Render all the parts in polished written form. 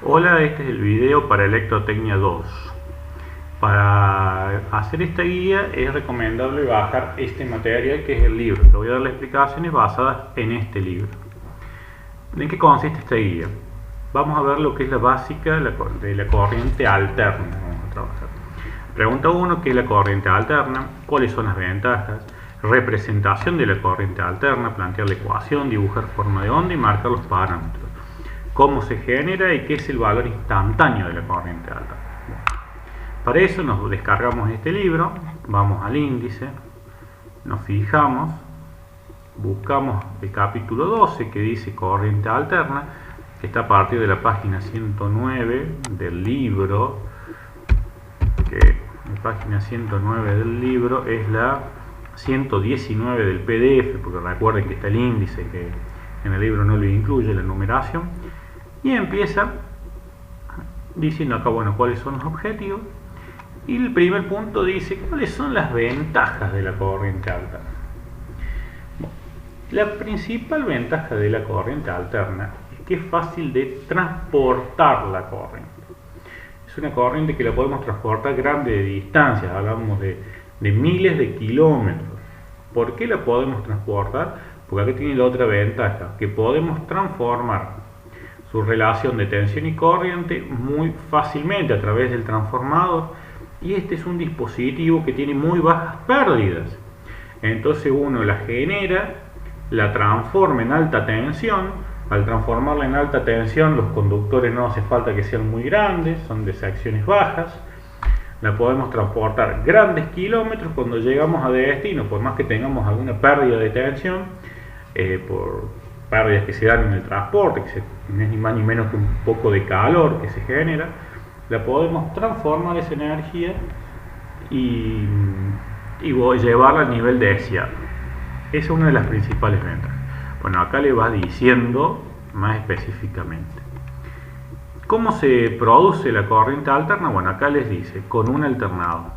Hola, este es el video para Electrotecnia 2. Para hacer esta guía es recomendable bajar este material que es el libro. Te voy a dar las explicaciones basadas en este libro. ¿En qué consiste esta guía? Vamos a ver lo que es la básica de la corriente alterna. Vamos a trabajar. Pregunta 1, ¿qué es la corriente alterna? ¿Cuáles son las ventajas? Representación de la corriente alterna, plantear la ecuación, dibujar forma de onda y marcar los parámetros. Cómo se genera y qué es el valor instantáneo de la corriente alterna. Para eso nos descargamos este libro, vamos al índice, nos fijamos, buscamos el capítulo 12 que dice corriente alterna, que está a partir de la página 109 del libro, que la página 109 del libro es la 119 del PDF, porque recuerden que está el índice que en el libro no lo incluye la numeración, y empieza diciendo acá, bueno, cuáles son los objetivos, y el primer punto dice cuáles son las ventajas de la corriente alterna. Bueno, la principal ventaja de la corriente alterna es que es fácil de transportar la corriente. Es una corriente que la podemos transportar grandes distancias, hablamos de miles de kilómetros. ¿Por qué la podemos transportar? Porque acá tiene la otra ventaja, que podemos transformar su relación de tensión y corriente muy fácilmente a través del transformador, y este es un dispositivo que tiene muy bajas pérdidas. Entonces uno la genera, la transforma en alta tensión. Al transformarla en alta tensión, los conductores no hace falta que sean muy grandes, son de secciones bajas. La podemos transportar grandes kilómetros cuando llegamos a destino, por más que tengamos alguna pérdida de tensión, por pérdidas que se dan en el transporte, que no es ni más ni menos que un poco de calor que se genera, la podemos transformar esa energía y llevarla al nivel deseado. Esa es una de las principales ventajas. Bueno, acá le va diciendo más específicamente. ¿Cómo se produce la corriente alterna? Bueno, acá les dice, con un alternador.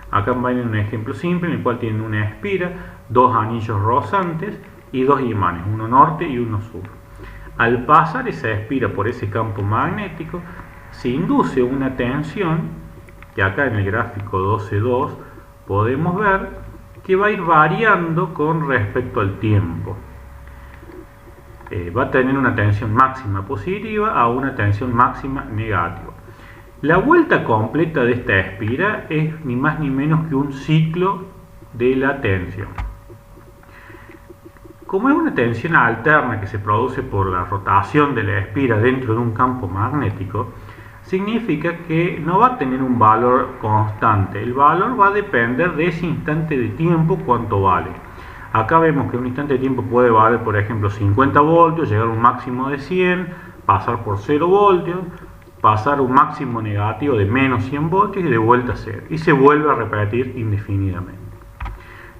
Acá van en un ejemplo simple en el cual tienen una espira, dos anillos rozantes y dos imanes, uno norte y uno sur. Al pasar esa espira por ese campo magnético, se induce una tensión, que acá en el gráfico 12.2 podemos ver que va a ir variando con respecto al tiempo. Va a tener una tensión máxima positiva a una tensión máxima negativa. La vuelta completa de esta espira es ni más ni menos que un ciclo de la tensión. Como es una tensión alterna que se produce por la rotación de la espira dentro de un campo magnético, significa que no va a tener un valor constante. El valor va a depender de ese instante de tiempo, cuánto vale. Acá vemos que un instante de tiempo puede valer, por ejemplo, 50 voltios, llegar a un máximo de 100, pasar por 0 voltios, pasar a un máximo negativo de menos 100 voltios y de vuelta a 0. Y se vuelve a repetir indefinidamente.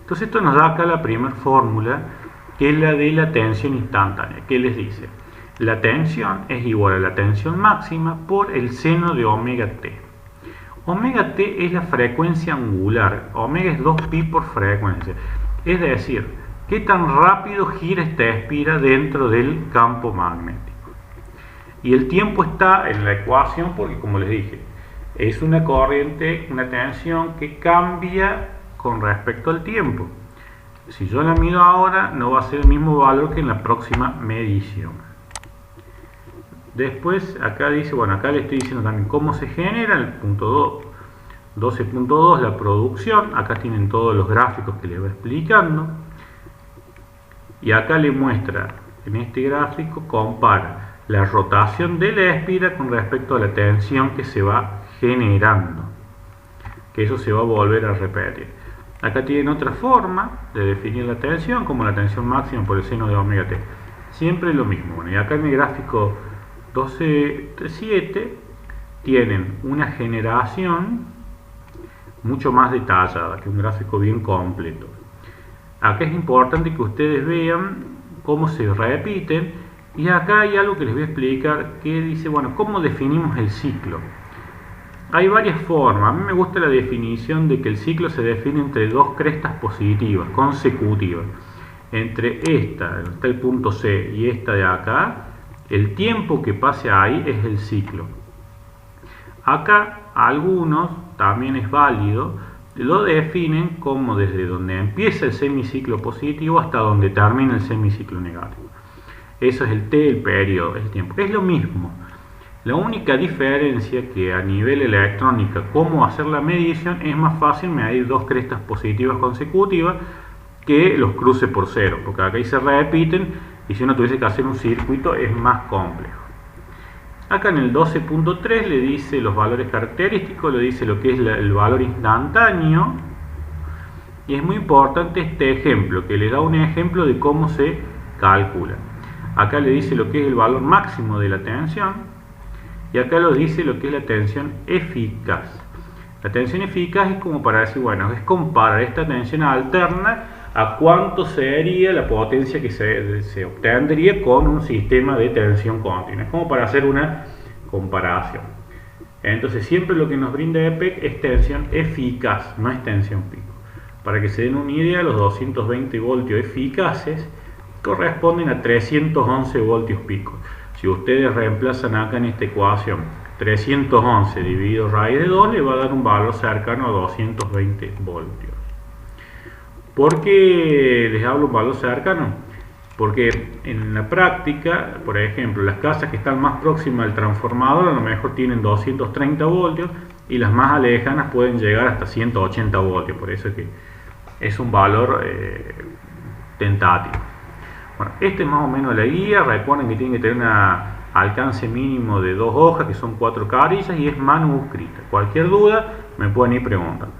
Entonces esto nos da acá la primera fórmula, que es la de la tensión instantánea, que les dice, la tensión es igual a la tensión máxima por el seno de omega t. Omega t es la frecuencia angular, omega es 2pi por frecuencia. Es decir, qué tan rápido gira esta espira dentro del campo magnético. Y el tiempo está en la ecuación porque, como les dije, es una corriente, una tensión que cambia con respecto al tiempo. Si yo la mido ahora, no va a ser el mismo valor que en la próxima medición. Después, acá dice, bueno, acá le estoy diciendo también cómo se genera el punto 12.2, la producción. Acá tienen todos los gráficos que les va explicando. Y acá le muestra, en este gráfico, compara la rotación de la espira con respecto a la tensión que se va generando. Que eso se va a volver a repetir. Acá tienen otra forma de definir la tensión, como la tensión máxima por el seno de omega t. Siempre lo mismo. Bueno, y acá en el gráfico 12.7 tienen una generación mucho más detallada, que un gráfico bien completo. Acá es importante que ustedes vean cómo se repiten, y acá hay algo que les voy a explicar que dice, bueno, ¿cómo definimos el ciclo? Hay varias formas. A mí me gusta la definición de que el ciclo se define entre dos crestas positivas, consecutivas. Entre esta, está el punto C, y esta de acá, El tiempo que pase ahí es el ciclo. Acá algunos, también es válido, lo definen como desde donde empieza el semiciclo positivo hasta donde termina el semiciclo negativo. Eso es el T, el periodo, el tiempo. Es lo mismo. La única diferencia que a nivel electrónica, cómo hacer la medición, es más fácil medir dos crestas positivas consecutivas que los cruces por cero, porque acá se repiten y si uno tuviese que hacer un circuito es más complejo. Acá en el 12.3 le dice los valores característicos, le dice lo que es el valor instantáneo, y es muy importante este ejemplo, que le da un ejemplo de cómo se calcula. Acá le dice lo que es el valor máximo de la tensión, y acá lo dice lo que es la tensión eficaz. La tensión eficaz es como para decir, bueno, es comparar esta tensión alterna a cuánto sería la potencia que se obtendría con un sistema de tensión continua. Es como para hacer una comparación. Entonces siempre lo que nos brinda EPEC es tensión eficaz, no es tensión pico. Para que se den una idea, los 220 voltios eficaces corresponden a 311 voltios pico. Si ustedes reemplazan acá en esta ecuación 311 dividido raíz de 2, le va a dar un valor cercano a 220 voltios. ¿Por qué les hablo de un valor cercano? Porque en la práctica, por ejemplo, las casas que están más próximas al transformador a lo mejor tienen 230 voltios y las más alejanas pueden llegar hasta 180 voltios. Por eso es que es un valor tentativo. Bueno, este es más o menos la guía. Recuerden que tienen que tener un alcance mínimo de 2 hojas, que son 4 carillas, y es manuscrita. Cualquier duda me pueden ir preguntando.